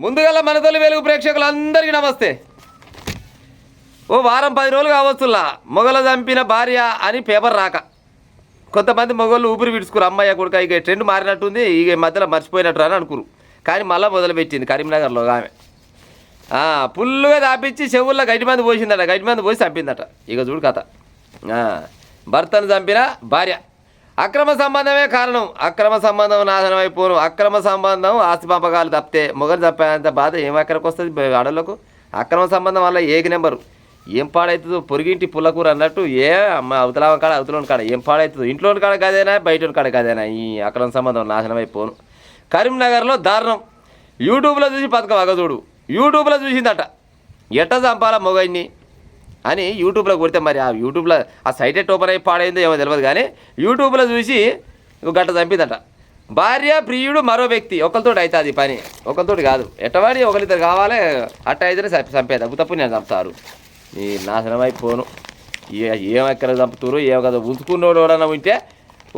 ముందుగల మనతోలి వెలుగు ప్రేక్షకులందరికీ నమస్తే. ఓ వారం 10 రోజులు కావచ్చులా మొగల చంపిన భార్య అని పేపర్ రాక కొంతమంది మొగోళ్ళు ఊపిరి విడుచుకురు. అమ్మాయి కొడుక ఇక ట్రెండ్ మారినట్టుంది, ఇక మధ్యలో మర్చిపోయినట్టు అని అనుకురు. కానీ మళ్ళీ మొదలుపెట్టింది కరీంనగర్లో ఆమె. పుల్లుగా దాపించి చెవుల్లో గడ్డి మంది పోసిందట, గడ్డి మంది పోసి చంపిందట. ఇక చూడు కథ. భర్తను చంపిన భార్య. అక్రమ సంబంధమే కారణం. అక్రమ సంబంధం నాశనం అయిపోను. అక్రమ సంబంధం ఆస్తి పంపకాలు తప్పితే మొగలు తప్పేంత బాధ ఏం ఎక్కడికి వస్తుంది ఆడోళ్ళకు. అక్రమ సంబంధం వల్ల ఏక నెంబరు ఏం పాడవుతుందో పొరిగింటి పుల్లకూర అన్నట్టు. అమ్మ అవతల కాడ అవతలోని కాడ ఏం పాడవుతుందో, ఇంట్లోని కాడ కదేనా బయటోని కాడ కదేనా ఈ అక్రమ సంబంధం నాశనం అయిపోను. కరీంనగర్లో దారుణం. యూట్యూబ్లో చూసి పథకం అగజూడు. యూట్యూబ్లో చూసిందట ఎట్ట చంపాలా మొగైని అని. యూట్యూబ్లో కొడితే మరి ఆ యూట్యూబ్లో ఆ సైట్ ఎట్ ఓపెన్ అయి పాడైందో ఏమో తెలియదు, కానీ యూట్యూబ్లో చూసి గట్ట చంపిందట. భార్య ప్రియుడు మరో వ్యక్తి. ఒకరితోటి అవుతుంది పని, ఒకరితోటి కాదు. ఎట్టవాడి ఒకరిద్దరు కావాలి, అట్ట అయితేనే చంపేది. అప్పు తప్పు నేను చంపుతారు. ఈ నాశనం అయిపోను. ఏమెక్కడ చంపుతారు ఏమో కదా. ఉంచుకున్నోడు ఎవడన్నా ఉంటే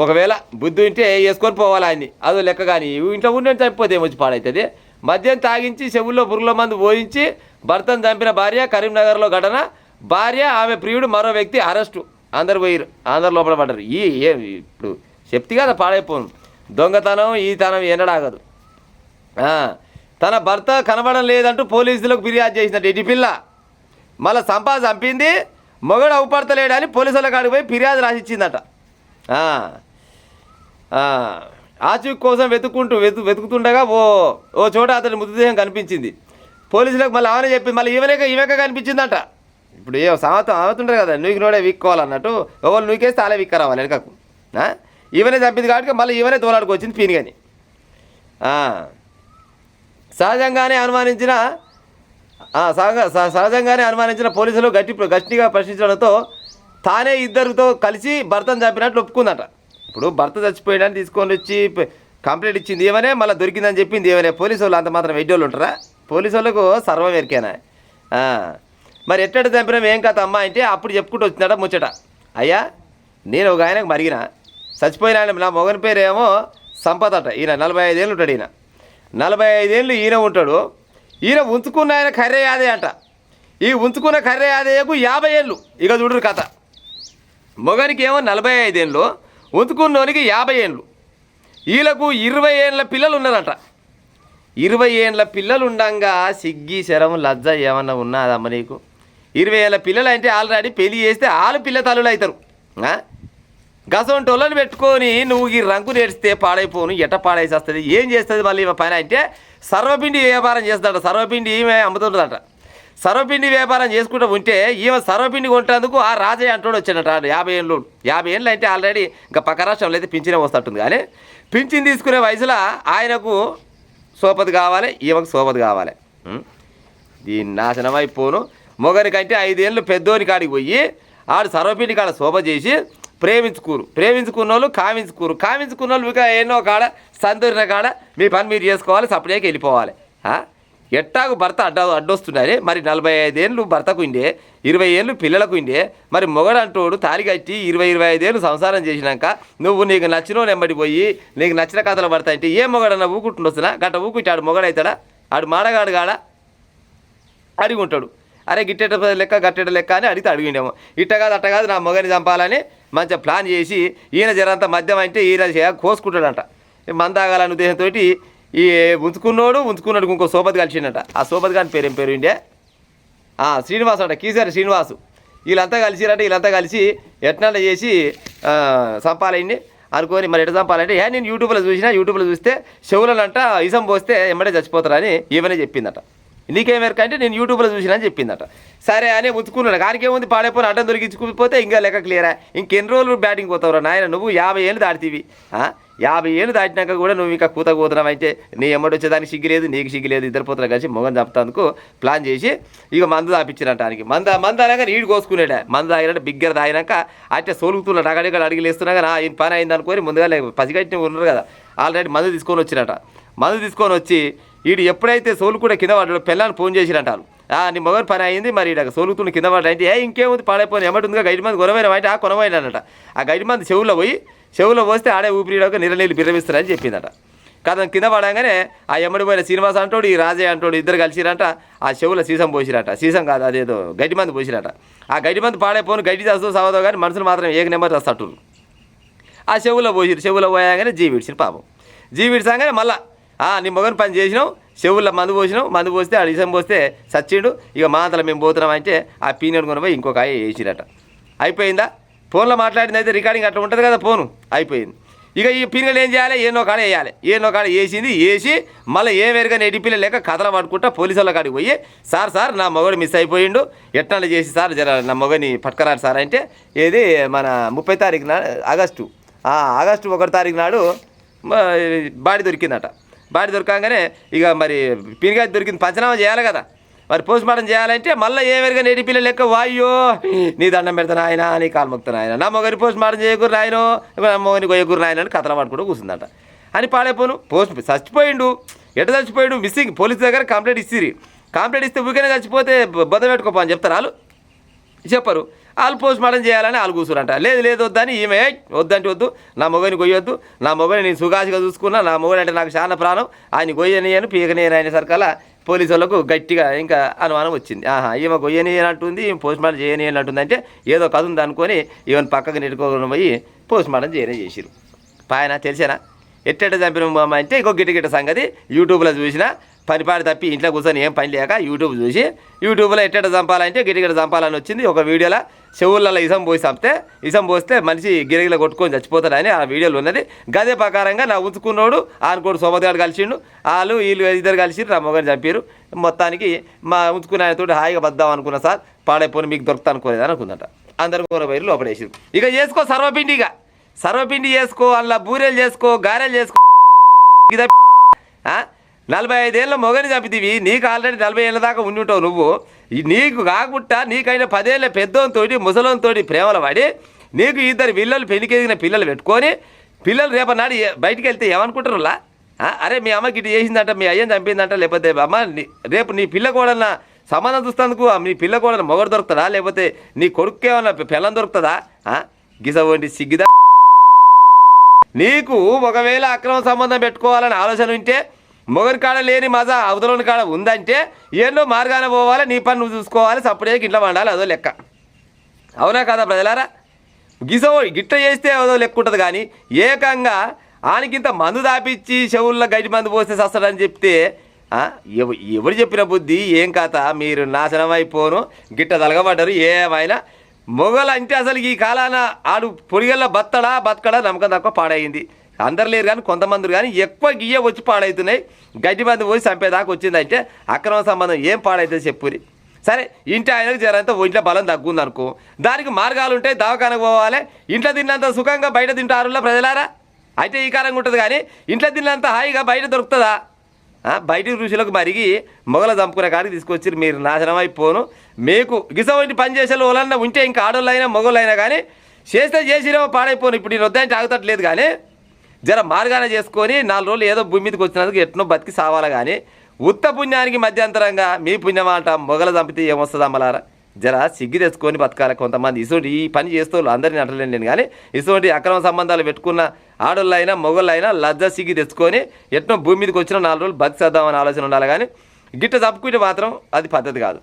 ఒకవేళ బుద్ధి ఉంటే వేసుకొని పోవాలి ఆయన్ని, అదో లెక్క. కానీ ఇంట్లో ఉండే చంపిపోతే ఏమొచ్చి పాడవుతుంది. మద్యం తాగించి చెవుల్లో పురుగుల మందు పోయించి భర్తను చంపిన భార్య. కరీంనగర్లో ఘటన. భార్య ఆమె ప్రియుడు మరో వ్యక్తి అరెస్టు. అందరు పోయిరు, అందరు లోపల పడ్డారు. ఇప్పుడు చెప్తే కదా పాడైపోను. దొంగతనం ఈ తనం ఎన్నడాగదు. తన భర్త కనబడం లేదంటూ పోలీసులకు ఫిర్యాదు చేసినట్టు ఇటు పిల్ల. మళ్ళీ చంపింది, మొగడు అవుపడతలేడని పోలీసుల కాడికి పోయి ఫిర్యాదు రాసిచ్చిందట. ఆచూకీ కోసం వెతుకుతుండగా ఓ చోట అతని మృతదేహం కనిపించింది. పోలీసులకు మళ్ళీ ఆమెనే చెప్పింది. మళ్ళీ ఈమెక కనిపించిందట. ఇప్పుడు ఏ సామర్థ్యం అవుతుంటారు కదా, నువ్వు నోడే వీక్కోవాలన్నట్టు. ఎవరు నువ్వుకేస్తే అలా వీక్క రావాలి వెనకకు. ఈవెనే చంపింది కాబట్టి మళ్ళీ ఈవెనే తోలాడుకు వచ్చింది పీనిగని. సహజంగానే అనుమానించిన పోలీసులు గట్టిగా ప్రశ్నించడంతో తానే ఇద్దరితో కలిసి భర్తను చంపినట్లు ఒప్పుకుందట. ఇప్పుడు భర్త చచ్చిపోయాడని తీసుకొని వచ్చి కంప్లైంట్ ఇచ్చింది ఏమనే, మళ్ళీ దొరికిందని చెప్పింది ఏమనే. పోలీసు వాళ్ళు అంత మాత్రం ఎడ్డోళ్ళు ఉంటారా? పోలీసు వాళ్ళకు సర్వం ఎరికేనా. మరి ఎట్టడి చంపినాం ఏం కథ అమ్మా అంటే అప్పుడు చెప్పుకుంటూ వచ్చిందట ముచ్చట. అయ్యా నేను ఒక ఆయనకు మరిగిన చచ్చిపోయిన ఆయన, నా మొగని పేరు ఏమో సంపద అట. ఈయన 45 ఏళ్ళు ఉంటాడు. ఈయన 45 ఏళ్ళు ఈయన ఉంటాడు. ఈయన ఉంచుకున్న ఆయన కర్రె యాదే అంట. ఈ ఉంచుకున్న కర్రె యాదయ్యకు 50 ఏళ్ళు. ఇక చూడరు కథ. మొగనికి ఏమో 45 ఏళ్ళు, ఉంచుకున్నోనికి 50 ఏళ్ళు. వీళ్ళకు 20 ఏళ్ళ పిల్లలు ఉన్నారట. 20 ఏళ్ళ పిల్లలు ఉండంగా సిగ్గి శరం లజ్జ ఏమన్నా ఉన్నదమ్మ నీకు? 20 ఏళ్ళ పిల్లలు అంటే ఆల్రెడీ పెళ్లి చేస్తే వాళ్ళు పిల్ల తల్లులు అవుతారు. గసంటోళ్ళని పెట్టుకొని నువ్వు ఈ రంకు నేర్చితే పాడైపోను. ఎట్ట పాడేసి వస్తుంది, ఏం చేస్తుంది మళ్ళీ ఈమె పని అంటే? సర్వపిండి వ్యాపారం చేస్తాడట. సర్వపిండి ఈమె అమ్ముతుంటుందట. సర్వపిండి వ్యాపారం చేసుకుంటూ ఉంటే ఈమె సర్వపిండి కొంటేందుకు ఆ రాజయ్య అంటోడు వచ్చాడట. 50 ఏళ్ళు. 50 ఏళ్ళు అంటే ఆల్రెడీ ఇంకా పక్క రాష్ట్రంలో అయితే పింఛనే వస్తుంటుంది. కానీ పింఛన్ తీసుకునే వయసులో ఆయనకు సోపతి కావాలి, ఈమెకు సోపతి కావాలి. దీని నాశనం అయిపోను. మొగనికంటే 5 ఏళ్ళు పెద్దోని కాడికి పోయి ఆడు సర్వపిండి కాడ సోప చేసి ప్రేమించుకున్న వాళ్ళు కామించుకున్న వాళ్ళు ఇక ఎన్నో కాడ సంతూరిన కాడ మీ పని మీరు చేసుకోవాలి, సపరేట్గా వెళ్ళిపోవాలి. ఎట్టాకు భర్త అడ్డొస్తున్నారే. మరి 45 ఏళ్ళు భర్తకు ఉండే, 20 ఏళ్ళు పిల్లలకు ఉండే. మరి మొగడు అంటోడు తాలి కట్టి 20-25 ఏళ్ళు సంసారం చేసినాక నువ్వు నీకు నచ్చిన నెంబడి పోయి నీకు నచ్చిన కథలు పడతా అంటే ఏ మొగడన్నా ఊకుంటుండొస్తున్నా? గట్ట ఊకుంటాడు మొగడవుతాడా? ఆడు మాడగాడు కాడ అడిగి ఉంటాడు. అరే గిట్టేట లెక్క గట్టేట లెక్క అని అడిగితే అడిగిండేమో. ఇట్ట కాదు అట్ట కాదు నా మొగని చంపాలని మంచిగా ప్లాన్ చేసి ఈయన జరంతా మద్యం అంటే ఈయన కోసుకుంటాడంట. మంద తాగాలనే ఉద్దేశంతో ఈ ఉంచుకున్నాడు ఇంకో సోపతి కలిసిండట. ఆ సోపతి గారి పేరు ఏం పేరు ఇండే శ్రీనివాసు అంట. కీసారి శ్రీనివాసు. వీళ్ళంతా కలిసి ఎట్లా చేసి చంపాలయ్యింది అనుకొని. మరి ఎట్లా చంపాలంటే నేను యూట్యూబ్లో చూస్తే చెవులనంట ఇసం పోస్తే ఎమ్మడే చచ్చిపోతారని ఈవెనే చెప్పిందట. నీకేం మేరకు అంటే నేను యూట్యూబ్లో చూసినా అని చెప్పిందట. సరే అని ఉంచుకున్నాడు. కానికేముంది పాడైపోయిన అడ్డం దొరికించుకుపోతే ఇంకా లెక్క క్లియరా. ఇంకెన్ని రోజులు బ్యాటింగ్ పోతావురా నాయన? నువ్వు 50 ఏళ్ళు దాటివి. 50 ఏళ్ళు దాటినాక కూడా నువ్వు ఇంకా కూత కూతున్నావు అంటే నీ ఎమ్మడి వచ్చేదానికి సిగ్గులేదు, నీకు సిగ్గులేదు. ఇద్దరు పోతున్నా కలిసి మొగం చంపుతందుకు ప్లాన్ చేసి ఇక మందు తాపించారంటానికి. మందు అనగా నీడు కోసుకునేట. మందు తాగినట్టు బిగ్గర తాగినాక అట్టే సోలుగుతున్నాడు. అక్కడిక్కడ అడిగిలేస్తున్నాగా ఈ పని అయింది అనుకొని ముందుగా పసిగట్టిన ఉన్నారు కదా, ఆల్రెడీ మందు తీసుకొని వచ్చినట. మందు తీసుకొని వచ్చి వీడు ఎప్పుడైతే సోలు కూడా కింద పడ్డాడు పెళ్ళాన్ని ఫోన్ చేసిరంటారు. నీ మొగని పని అయింది, మరి ఇక్కడ సోలుతున్న కింద పడ్డా అంటే ఇంకేముంది పాడైపోయిన ఎమ్మటుందిగా గైడ్ మంది కొనమైన అంటే కొనమైనట. ఆ గైడ్ మంది చెవులో పోస్తే ఆడే ఊపిరిడాక నీళ్ళు బిర్రమిస్తారని చెప్పిందట. కథం కింద పడంగానే ఆ ఎమ్మడి పోయిన శ్రీనివాస్ అంటోడు ఈ రాజయ్య అంటోడు ఇద్దరు కలిసిరంట ఆ చెవుల సీసం పోసిరట సీసం కాదు అదేదో గడ్డి మంది పోసిరట ఆ గడ్డి మంది పాడైపోను గడ్డి చేస్తూ సావదో కానీ మనుషులు మాత్రం ఏక నెంబర్ చేస్తట్టు ఆ చెవులో పోసిరు చెవులో పోయాగానే జీవిడిచిన పాపం జీవిడిసాగానే మళ్ళా నీ మొగని పని చేసినావు చెవుల్లో మందు పోసినావు మందు పోస్తే ఆ ఇసం పోస్తే సచ్చిండు ఇక మా అంతలో మేము పోతున్నాం అంటే ఆ పీనెట్ కొని పోయి ఇంకొక వేసిరట అయిపోయిందా ఫోన్లో మాట్లాడింది అయితే రికార్డింగ్ అట్లా ఉంటుంది కదా ఫోను అయిపోయింది ఇక ఈ పిల్లలు ఏం చేయాలి ఏనో కాడ వేయాలి ఏనో కాడ వేసి మళ్ళీ ఏ వేరుగా నేటి పిల్లలు లేక కథలు పట్టుకుంటా పోలీసుల కాడికి పోయి సార్ నా మొగడు మిస్ అయిపోయిండు ఎట్లా చేసి సార్ జర నా మొగని పట్టుకరారు సార్ అంటే ఏది మన 30 తారీఖు ఆగస్టు 1 తారీఖు నాడు బాడీ దొరికిందట బాడీ దొరకగానే ఇక మరి పినిగా దొరికింది పంచనామా చేయాలి కదా మరి పోస్ట్ మార్టం చేయాలంటే మళ్ళీ ఏ వేరుగా నేటి పిల్లలు లెక్క వాయ్యో నీ దండం పెడతాను ఆయన నీ కాలు మొక్కుతాను ఆయన నా మొగని పోస్ట్ మార్టం చేయకూరు నాయనో నా మొగని కొయ్యకూరు నాయన అని కథలు పట్టుకుంటూ కూర్చుందట అని పాడైపోను పోస్ట్ చచ్చిపోయిండు ఎట చచ్చిపోయిండు మిస్సింగ్ పోలీసు దగ్గర కంప్లైంట్ ఇచ్చిరి కంప్లైంట్ ఇస్తే ఊరికనే చచ్చిపోతే బొద్ద పెట్టుకోపో అని చెప్తారు వాళ్ళు చెప్పరు వాళ్ళు పోస్ట్ మార్టం చేయాలని వాళ్ళు కూర్చురంట లేదు వద్దని ఈమె వద్దంటే వద్దు నా మొగని కొయ్యొద్దు నా మొగని నేను సుగాసిగా చూసుకున్నా నా మొగని అంటే నాకు చాలా ప్రాణం ఆయన కొయ్యనియను పీకనియను అయిన సరికల్లా పోలీసు వాళ్ళకు గట్టిగా ఇంకా అనుమానం వచ్చింది ఈమె కొయ్యనియనట్టుంది ఈమె పోస్ట్ మార్టం చేయనియనట్టుంది అంటే ఏదో కథ ఉంది అనుకొని ఈమెను పక్కకు నెట్టుకోకుండా పోయి పోస్ట్ మార్టం చేసిరు పాయన తెలిసేనా ఎట్టెట్ట చంపిన అంటే ఇంకో గిట్ట సంగతి యూట్యూబ్లో చూసినా పనిపాడి తప్పి ఇంట్లో కూర్చొని ఏం పని లేక యూట్యూబ్ చూసి యూట్యూబ్లో ఎట్టెట్ట చంపాలంటే గిట్ట చంపాలని వచ్చింది ఒక వీడియోలో చెవులలో ఇసం పోస్తే మనిషి గిరిగిల కొట్టుకొని చచ్చిపోతాడని ఆ వీడియోలో ఉన్నది గదే ప్రకారంగా నా ఉంచుకున్నోడు ఆయనకోడు సోమతిగాడు కలిసిండు వీళ్ళు ఇద్దరు కలిసి నా మొగని చంపారు మొత్తానికి మా ఉంచుకున్న ఆయనతో హాయిగా బద్దాం అనుకున్నా సార్ పాడైపోయి మీకు దొరుకుతా అనుకోలేదు అనుకుందట అందరు కూర బయలు లోపడేసారు ఇక చేసుకో సర్వపిండి చేసుకో అలా బూరెలు చేసుకో గారెలు చేసుకో 45 ఏళ్ళ మొగని చంపితివి నీకు ఆల్రెడీ 40 ఏళ్ళ దాకా ఉండి ఉంటావు నువ్వు నీకు కాకుండా నీకైనా 10 ఏళ్ళ పెద్దోనితోటి ముసలోనితోటి ప్రేమలు పడి నీకు 2 పిల్లలు పెళ్లికెదిగిన పిల్లలు పెట్టుకొని పిల్లలు రేపన్నాడు బయటికి వెళ్తే ఏమనుకుంటారులా అరే మీ అమ్మకి ఇటు చేసిందంట మీ అయ్యని చంపిందంట లేకపోతే అమ్మ రేపు నీ పిల్ల కూడా సంబంధం చూస్తేందుకు నీ పిల్ల కూడా మొగడు దొరుకుతుందా లేకపోతే నీ కొడుకు ఏమన్నా పిల్లం దొరుకుతుందా గిసవంటి సిగ్గిదా నీకు ఒకవేళ అక్రమ సంబంధం పెట్టుకోవాలని ఆలోచన ఉంటే మొగని కాడ లేని మజా అవతలని కాడ ఉందంటే ఎన్నో మార్గాన పోవాలి నీ పని నువ్వు చూసుకోవాలి సపరేట్ ఇంట్లో వండాలి అదో లెక్క అవునా కదా ప్రజలారా గిట్ట చేస్తే అదో లెక్క ఉంటుంది కానీ ఏకంగా ఆనికింత మందు దాపిచ్చి చెవుల్లో గడ్డి మందు పోస్తే సస్తాడని చెప్తే ఎవరు చెప్పిన బుద్ధి ఏం కథ మీరు నాశనం అయిపోను గిట్ట తలగబడ్డారు ఏమైనా మొగలు అంటే అసలు ఈ కాలాన ఆడు పొడిగల్లో బతకడా నమ్మకం తక్కువ పాడైంది అందరు లేరు కానీ కొంతమంది కానీ ఎక్కువ గియ్య వచ్చి పాడవుతున్నాయి గడ్డి మంది పోయి చంపేదాకా వచ్చిందంటే అక్రమ సంబంధం ఏం పాడవుతుంది చెప్పురి సరే ఇంటి ఆయనకు జరంతా ఒంట్లో బలం తగ్గుంది అనుకో దానికి మార్గాలు ఉంటాయి దవాఖానకు పోవాలి ఇంట్లో తిన్నంత సుఖంగా బయట తింటారులా ప్రజలారా అయితే ఈ కారంగా ఉంటుంది కానీ ఇంట్లో తిన్నంత హాయిగా బయట దొరుకుతుందా బయట ఋషులకు మరిగి మొగల చంపుకునే కాడికి తీసుకొచ్చి మీరు నాశనం అయిపోను మీకు గిసవంటి పని చేసే వాళ్ళన్నా ఉంటే ఇంకా ఆడోళ్ళైనా మొగోళ్ళైనా కానీ చేసినా పాడైపోను ఇప్పుడు నేను వద్దంటే ఆగుతట్లేదు కానీ జర మార్గాన చేసుకొని 4 రోజులు ఏదో భూమి మీదకి వచ్చినందుకు ఎట్నో బతికి సావాలి కానీ ఉత్త పుణ్యానికి మధ్యంతరంగా మీ పుణ్యమాట మొగల చంపితే ఏమొస్తుంది అమ్మలారా జర సిగ్గి తెచ్చుకొని బతకాలి కొంతమంది ఇటువంటి ఈ పని చేస్తూ అందరినీ అంటలేను నేను కానీ ఇటువంటి అక్రమ సంబంధాలు పెట్టుకున్న ఆడోళ్ళైనా మొగోళ్ళైనా లజ్జ సిగ్గి తెచ్చుకొని ఎట్నో భూమి మీదకి వచ్చిన 4 రోజులు బతికేద్దామని ఆలోచన ఉండాలి కానీ గిట్ట చంపుకుంటే మాత్రం అది పద్ధతి కాదు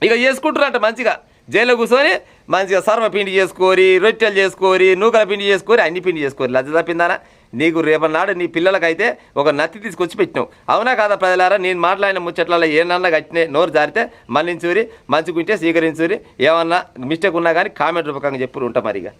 ఇక చేసుకుంటున్నారంట మంచిగా జైల్లో కూర్చొని మంచిగా సర్వపిండి చేసుకోరి రొట్టెలు చేసుకోరి నూకల పిండి చేసుకోరి అన్ని పిండి చేసుకోరి లజ్జ తప్పిందానా నీకు రేపన్నాడు నీ పిల్లలకైతే ఒక నత్తి తీసుకొచ్చి పెట్టినావు అవునా కాదా ప్రజలారా నేను మాట్లాడిన ముచ్చట్లలో ఏమన్నా గట్టినే నోరు జారితే మళ్ళించూరి మంచిగుంటే స్వీకరించూరి ఏమన్నా మిస్టేక్ ఉన్నా కానీ కామెంట్ రూపకంగా చెప్పురు ఉంటాం మరిగా